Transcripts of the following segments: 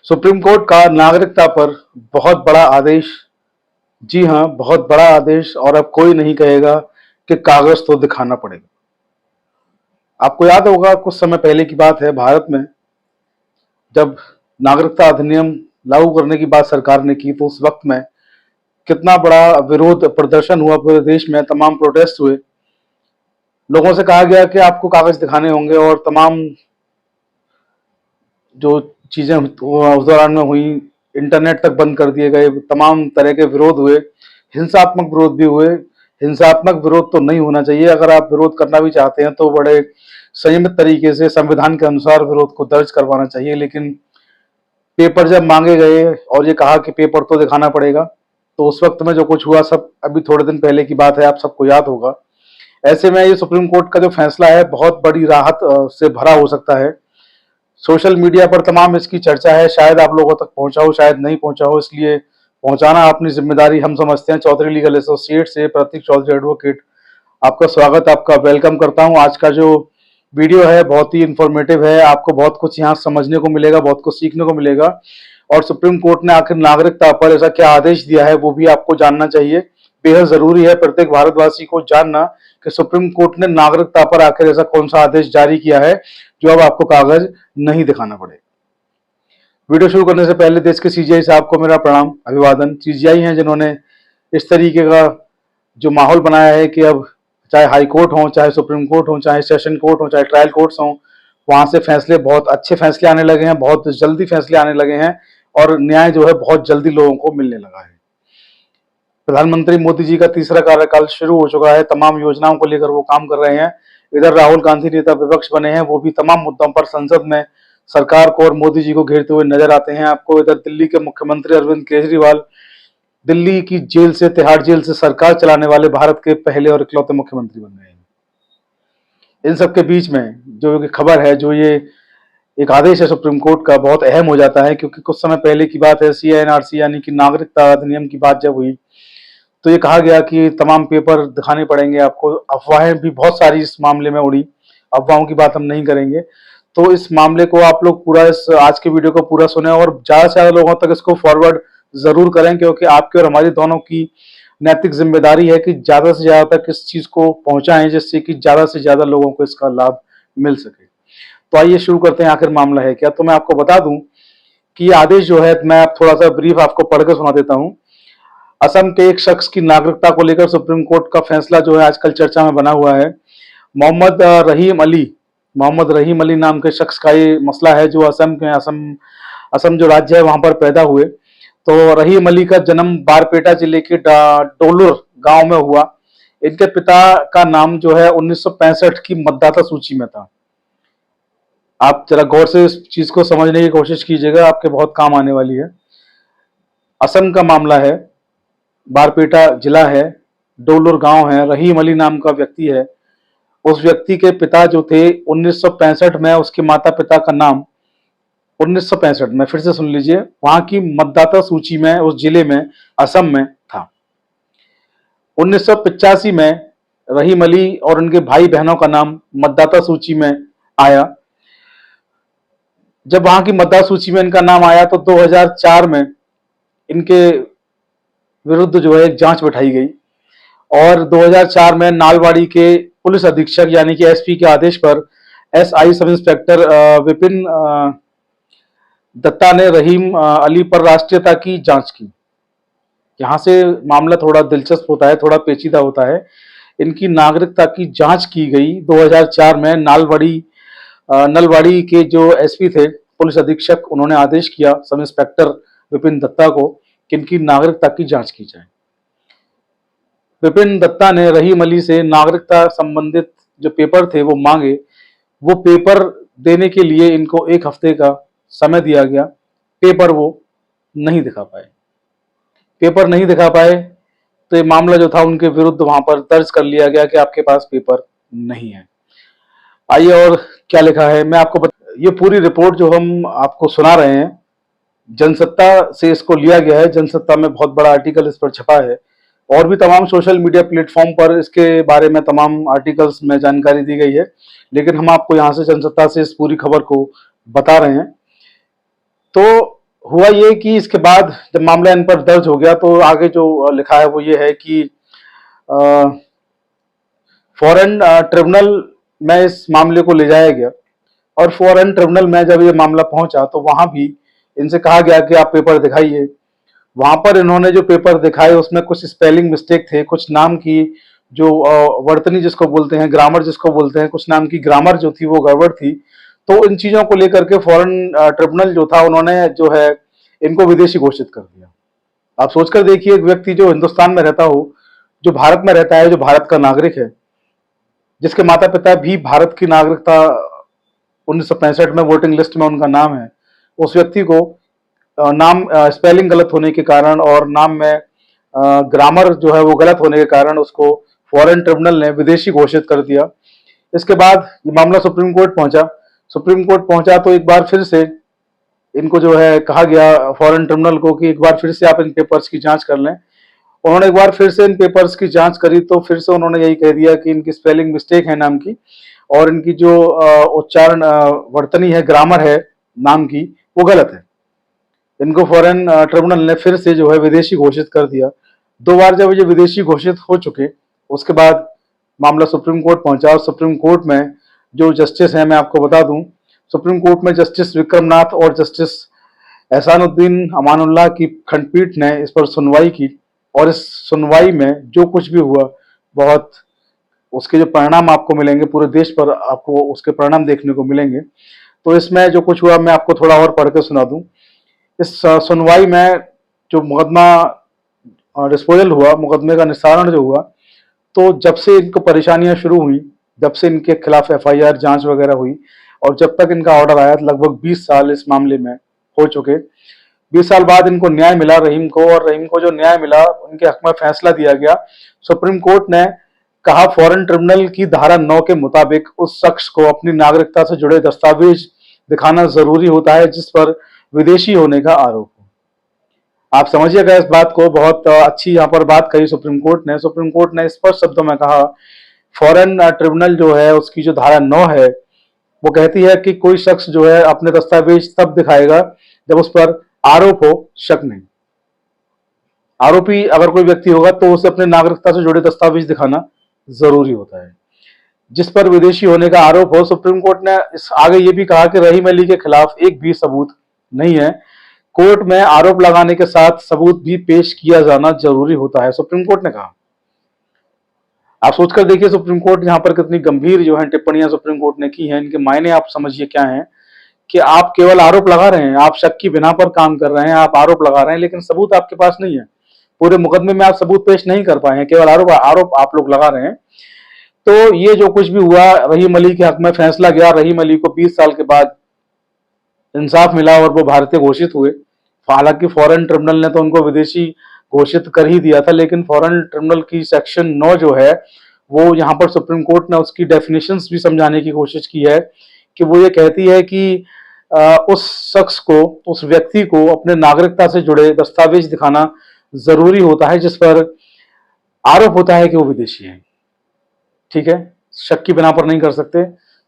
Supreme court का नागरिकता पर बहुत बड़ा आदेश। जी हाँ, बहुत बड़ा आदेश। और अब कोई नहीं कहेगा कि कागज तो दिखाना पड़ेगा। आपको याद होगा, कुछ समय पहले की बात है, भारत में जब नागरिकता अधिनियम लागू करने की बात सरकार ने की तो उस वक्त में कितना बड़ा विरोध प्रदर्शन हुआ पूरे देश में, तमाम प्रोटेस्ट हुए। लोगों से कहा गया कि आपको कागज दिखाने होंगे और तमाम जो चीजें उस दौरान में हुई, इंटरनेट तक बंद कर दिए गए, तमाम तरह के विरोध हुए, हिंसात्मक विरोध भी हुए। हिंसात्मक विरोध तो नहीं होना चाहिए, अगर आप विरोध करना भी चाहते हैं तो बड़े संयमित तरीके से संविधान के अनुसार विरोध को दर्ज करवाना चाहिए। लेकिन पेपर जब मांगे गए और ये कहा कि पेपर तो दिखाना पड़ेगा, तो उस वक्त में जो कुछ हुआ सब अभी थोड़े दिन पहले की बात है, आप सबको याद होगा। ऐसे में ये सुप्रीम कोर्ट का जो फैसला है बहुत बड़ी राहत से भरा हो सकता है। सोशल मीडिया पर तमाम इसकी चर्चा है, शायद आप लोगों तक पहुंचा हो, शायद नहीं पहुंचा हो, इसलिए पहुंचाना अपनी जिम्मेदारी हम समझते हैं। चौधरी लीगल एसोसिएट से प्रतीक चौधरी एडवोकेट आपका स्वागत, आपका वेलकम करता हूं। आज का जो वीडियो है बहुत ही इंफॉर्मेटिव है, आपको बहुत कुछ यहाँ समझने को मिलेगा, बहुत कुछ सीखने को मिलेगा। और सुप्रीम कोर्ट ने आखिर नागरिकता पर ऐसा क्या आदेश दिया है वो भी आपको जानना चाहिए। बेहद जरूरी है प्रत्येक भारतवासी को जानना कि सुप्रीम कोर्ट ने नागरिकता पर आखिर ऐसा कौन सा आदेश जारी किया है जो अब आपको कागज नहीं दिखाना पड़े। वीडियो शुरू करने से पहले देश के सीजीआई साहब को मेरा प्रणाम, अभिवादन। सीजीआई हैं जिन्होंने इस तरीके का जो माहौल बनाया है कि अब चाहे हाई कोर्ट हो, चाहे सुप्रीम कोर्ट हो, चाहे सेशन कोर्ट हो, चाहे ट्रायल कोर्ट्स हो, वहां से फैसले, बहुत अच्छे फैसले आने लगे हैं, बहुत जल्दी फैसले आने लगे हैं और न्याय जो है बहुत जल्दी लोगों को मिलने लगा है। प्रधानमंत्री मोदी जी का तीसरा कार्यकाल शुरू हो चुका है, तमाम योजनाओं को लेकर वो काम कर रहे हैं। इधर राहुल गांधी नेता विपक्ष बने हैं, वो भी तमाम मुद्दों पर संसद में सरकार को और मोदी जी को घेरते हुए नजर आते हैं आपको। इधर दिल्ली के मुख्यमंत्री अरविंद केजरीवाल दिल्ली की जेल से, तिहाड़ जेल से सरकार चलाने वाले भारत के पहले और इकलौते मुख्यमंत्री बन गए हैं। इन सब के बीच में जो खबर है, जो ये एक आदेश है सुप्रीम कोर्ट का, बहुत अहम हो जाता है, क्योंकि कुछ समय पहले की बात है, सीएनआरसी यानी कि नागरिकता अधिनियम की बात जब हुई तो ये कहा गया कि तमाम पेपर दिखाने पड़ेंगे आपको। अफवाहें भी बहुत सारी इस मामले में उड़ी, अफवाहों की बात हम नहीं करेंगे। तो इस मामले को आप लोग पूरा, इस आज के वीडियो को पूरा सुने और ज्यादा से ज्यादा लोगों तक इसको फॉरवर्ड जरूर करें, क्योंकि आपकी और हमारी दोनों की नैतिक जिम्मेदारी है कि ज्यादा से ज्यादा तक इस चीज को पहुंचाएं, जिससे कि ज्यादा से ज्यादा लोगों को इसका लाभ मिल सके। तो आइए शुरू करते हैं, आखिर मामला है क्या। तो मैं आपको बता दूं कि ये आदेश जो है, मैं आप थोड़ा सा ब्रीफ आपको पढ़ के सुना देता हूं। असम के एक शख्स की नागरिकता को लेकर सुप्रीम कोर्ट का फैसला जो है आजकल चर्चा में बना हुआ है। मोहम्मद रहीम अली नाम के शख्स का ये मसला है, जो असम जो राज्य है वहां पर पैदा हुए। तो रहीम अली का जन्म बारपेटा जिले के डोलुर गांव में हुआ। इनके पिता का नाम जो है 1965 की मतदाता सूची में था। आप जरा गौर से इस चीज को समझने की कोशिश कीजिएगा, आपके बहुत काम आने वाली है। असम का मामला है, बारपेटा जिला है, डोलुर गांव है, रहीम अली नाम का व्यक्ति है। उस व्यक्ति के पिता जो थे 1965 में, उसके माता पिता का नाम 1965 में, फिर से सुन लीजिए, वहां की मतदाता सूची में उस जिले में, असम में था। 1985 में रहीम अली और उनके भाई बहनों का नाम मतदाता सूची में आया। जब वहां की मतदाता सूची में इनका नाम आया तो 2004 में इनके विरुद्ध जो है एक जांच बैठाई गई और 2004 में नालवाड़ी के पुलिस अधीक्षक यानी कि एसपी के आदेश पर SI sub inspector Vipin Dutta ने रहीम अली पर राष्ट्रीयता की जांच की। यहां से मामला थोड़ा दिलचस्प होता है, थोड़ा पेचीदा होता है। इनकी नागरिकता की जांच की गई 2004 में। नलवाड़ी के जो एसपी थे, पुलिस अधीक्षक, उन्होंने आदेश किया सब इंस्पेक्टर विपिन दत्ता को कि इनकी नागरिकता की जांच की जाए। विपिन दत्ता ने रहीम अली से नागरिकता संबंधित जो पेपर थे वो मांगे। वो पेपर देने के लिए इनको एक हफ्ते का समय दिया गया। पेपर वो नहीं दिखा पाए तो ये मामला जो था उनके विरुद्ध वहां पर दर्ज कर लिया गया कि आपके पास पेपर नहीं है। आइए और क्या लिखा है मैं आपको ये पूरी रिपोर्ट जो हम आपको सुना रहे हैं, जनसत्ता से इसको लिया गया है। जनसत्ता में बहुत बड़ा आर्टिकल इस पर छपा है और भी तमाम सोशल मीडिया प्लेटफॉर्म पर इसके बारे में तमाम आर्टिकल्स में जानकारी दी गई है, लेकिन हम आपको यहाँ से जनसत्ता से इस पूरी खबर को बता रहे हैं। तो हुआ ये कि इसके बाद जब मामला इन पर दर्ज हो गया तो आगे जो लिखा है वो ये है कि फॉरेन ट्रिब्यूनल में इस मामले को ले जाया गया और फॉरेन ट्रिब्यूनल में जब ये मामला पहुंचा तो वहां भी इनसे कहा गया कि आप पेपर दिखाइए। वहां पर इन्होंने जो पेपर दिखाए उसमें कुछ स्पेलिंग मिस्टेक थे, कुछ नाम की जो वर्तनी जिसको बोलते हैं, ग्रामर जिसको बोलते हैं, कुछ नाम की ग्रामर जो थी वो गड़बड़ थी। तो इन चीजों को लेकर के फॉरेन ट्रिब्यूनल जो था उन्होंने जो है इनको विदेशी घोषित कर दिया। आप सोचकर देखिए, एक व्यक्ति जो हिंदुस्तान में रहता हो, जो भारत में रहता है, जो भारत का नागरिक है, जिसके माता पिता भी भारत की नागरिकता 1965 में वोटिंग लिस्ट में उनका नाम है, उस व्यक्ति को नाम स्पेलिंग गलत होने के कारण और नाम में ग्रामर जो है वो गलत होने के कारण उसको फॉरेन ट्रिब्यूनल ने विदेशी घोषित कर दिया। इसके बाद ये मामला सुप्रीम कोर्ट पहुंचा। सुप्रीम कोर्ट पहुंचा तो एक बार फिर से इनको जो है कहा गया फॉरेन ट्रिब्यूनल को कि एक बार फिर से आप इन पेपर्स की जांच कर लें। उन्होंने एक बार फिर से इन पेपर्स की जांच करी तो फिर से उन्होंने यही कह दिया कि इनकी स्पेलिंग मिस्टेक है नाम की, और इनकी जो उच्चारण वर्तनी है, ग्रामर है नाम की, वो गलत है। इनको फॉरेन ट्रिब्यूनल ने फिर से जो है विदेशी घोषित कर दिया। 2 बार जब ये विदेशी घोषित हो चुके उसके बाद मामला सुप्रीम कोर्ट पहुंचा और सुप्रीम कोर्ट में जो जस्टिस हैं मैं आपको बता दूं, सुप्रीम कोर्ट में जस्टिस विक्रमनाथ और जस्टिस एहसानुद्दीन अमानुल्लाह की खंडपीठ ने इस पर सुनवाई की और इस सुनवाई में जो कुछ भी हुआ, बहुत उसके जो परिणाम आपको मिलेंगे, पूरे देश पर आपको उसके परिणाम देखने को मिलेंगे। तो इसमें जो कुछ हुआ मैं आपको थोड़ा और पढ़ के सुना दूं। इस सुनवाई में जो मुकदमा डिस्पोजल हुआ, मुकदमे का निस्तारण जो हुआ, तो जब से इनको परेशानियां शुरू हुई, जब से इनके खिलाफ एफआईआर जांच वगैरह हुई और जब तक इनका ऑर्डर आया, लगभग 20 साल इस मामले में हो चुके। 20 साल बाद इनको न्याय मिला रहीम को, और रहीम को जो न्याय मिला उनके हक में फैसला दिया गया। सुप्रीम कोर्ट ने कहा फॉरेन ट्रिब्यूनल की धारा 9 के मुताबिक उस शख्स को अपनी नागरिकता से जुड़े दस्तावेज दिखाना जरूरी होता है जिस पर विदेशी होने का आरोप हो। आप समझिएगा इस बात को, बहुत अच्छी यहाँ पर बात कही सुप्रीम कोर्ट ने। सुप्रीम कोर्ट ने स्पष्ट शब्दों में कहा फॉरेन ट्रिब्यूनल जो है उसकी जो धारा 9 है वो कहती है कि कोई शख्स जो है अपने दस्तावेज तब दिखाएगा जब उस पर आरोप हो, शक नहीं। आरोपी अगर कोई व्यक्ति होगा तो उसे अपने नागरिकता से जुड़े दस्तावेज दिखाना जरूरी होता है जिस पर विदेशी होने का आरोप हो। सुप्रीम कोर्ट ने इस आगे ये भी कहा कि रहीम अली के खिलाफ एक भी सबूत नहीं है, कोर्ट में आरोप लगाने के साथ सबूत भी पेश किया जाना जरूरी होता है, सुप्रीम कोर्ट ने कहा। आप सोचकर देखिए सुप्रीम कोर्ट यहाँ पर कितनी गंभीर जो है टिप्पणियां सुप्रीम कोर्ट ने की हैं। इनके मायने आप समझिए क्या है कि आप केवल आरोप लगा रहे हैं, आप शक की बिना पर काम कर रहे हैं, आप आरोप लगा रहे हैं लेकिन सबूत आपके पास नहीं है। पूरे मुकदमे में आप सबूत पेश नहीं कर पाए हैं, केवल आरोप आरोप आप लोग लगा रहे हैं। तो ये जो कुछ भी हुआ, रहीम अली के हक में फैसला गया, रहीम अली को 20 साल के बाद इंसाफ मिला और वो भारतीय घोषित हुए। हालांकि फॉरेन ट्रिब्यूनल ने तो उनको विदेशी घोषित कर ही दिया था, लेकिन फॉरेन ट्रिब्यूनल की सेक्शन 9 जो है वो यहाँ पर सुप्रीम कोर्ट ने उसकी डेफिनेशंस भी समझाने की कोशिश की है कि वो ये कहती है कि उस शख्स को, उस व्यक्ति को अपने नागरिकता से जुड़े दस्तावेज दिखाना जरूरी होता है जिस पर आरोप होता है कि वो विदेशी है। ठीक है, शक की बिना पर नहीं कर सकते,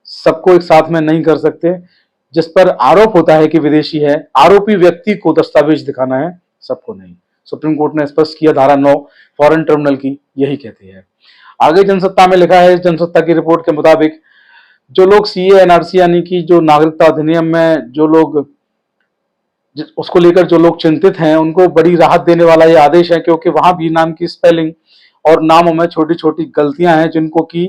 सबको एक साथ में नहीं कर सकते। जिस पर आरोप होता है कि विदेशी है, आरोपी व्यक्ति को दस्तावेज दिखाना है, सबको नहीं। सुप्रीम कोर्ट ने स्पष्ट किया, धारा 9 फॉरेन ट्रिब्यूनल की यही कहती है। आगे जनसत्ता में लिखा है, जनसत्ता की रिपोर्ट के मुताबिक जो लोग सीए एनआरसी यानी कि जो नागरिकता अधिनियम में जो लोग उसको लेकर जो लोग चिंतित हैं उनको बड़ी राहत देने वाला ये आदेश है, क्योंकि वहां भी नाम की स्पेलिंग और नामों में छोटी छोटी गलतियां हैं जिनको कि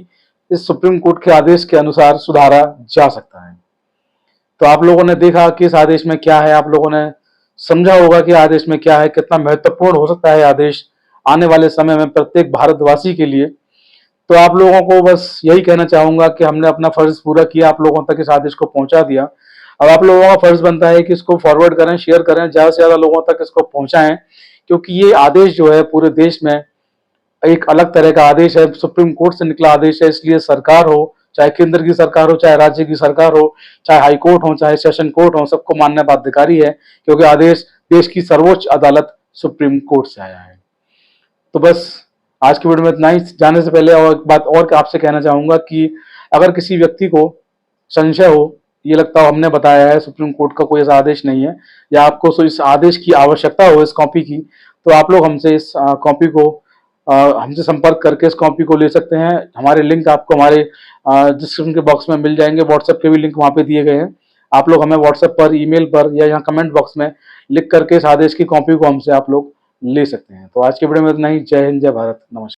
इस सुप्रीम कोर्ट के आदेश के अनुसार सुधारा जा सकता है। तो आप लोगों ने देखा कि इस आदेश में क्या है, आप लोगों ने समझा होगा कि आदेश में क्या है, कितना महत्वपूर्ण हो सकता है आदेश आने वाले समय में प्रत्येक भारतवासी के लिए। तो आप लोगों को बस यही कहना चाहूंगा कि हमने अपना फर्ज पूरा किया, आप लोगों तक इस आदेश को पहुंचा दिया। अब आप लोगों का फर्ज बनता है कि इसको फॉरवर्ड करें, शेयर करें, ज्यादा से ज्यादा लोगों तक इसको पहुंचाएं, क्योंकि ये आदेश जो है पूरे देश में एक अलग तरह का आदेश है, सुप्रीम कोर्ट से निकला आदेश है। इसलिए सरकार हो, चाहे केंद्र की सरकार हो, चाहे राज्य की सरकार हो, चाहे हाई कोर्ट हो, चाहे सेशन कोर्ट हो, सबको मानना बाध्यकारी है, क्योंकि आदेश देश की सर्वोच्च अदालत सुप्रीम कोर्ट से आया है। तो बस आज की वीडियो में इतना ही। जाने से पहले और एक बात और आपसे कहना चाहूंगा कि अगर किसी व्यक्ति को संशय हो ये लगता है हमने बताया है, सुप्रीम कोर्ट का कोई ऐसा आदेश नहीं है, या आपको इस आदेश की आवश्यकता हो इस कॉपी की, तो आप लोग हमसे इस कॉपी को हमसे संपर्क करके इस कॉपी को ले सकते हैं। हमारे लिंक आपको हमारे डिस्क्रिप्शन के बॉक्स में मिल जाएंगे, व्हाट्सएप के भी लिंक वहाँ पे दिए गए हैं। आप लोग हमें व्हाट्सएप पर, ईमेल पर या यहाँ कमेंट बॉक्स में लिख करके इस आदेश की कॉपी को हमसे आप लोग ले सकते हैं। तो आज के वीडियो में इतना ही। जय हिंद, जय भारत, नमस्कार।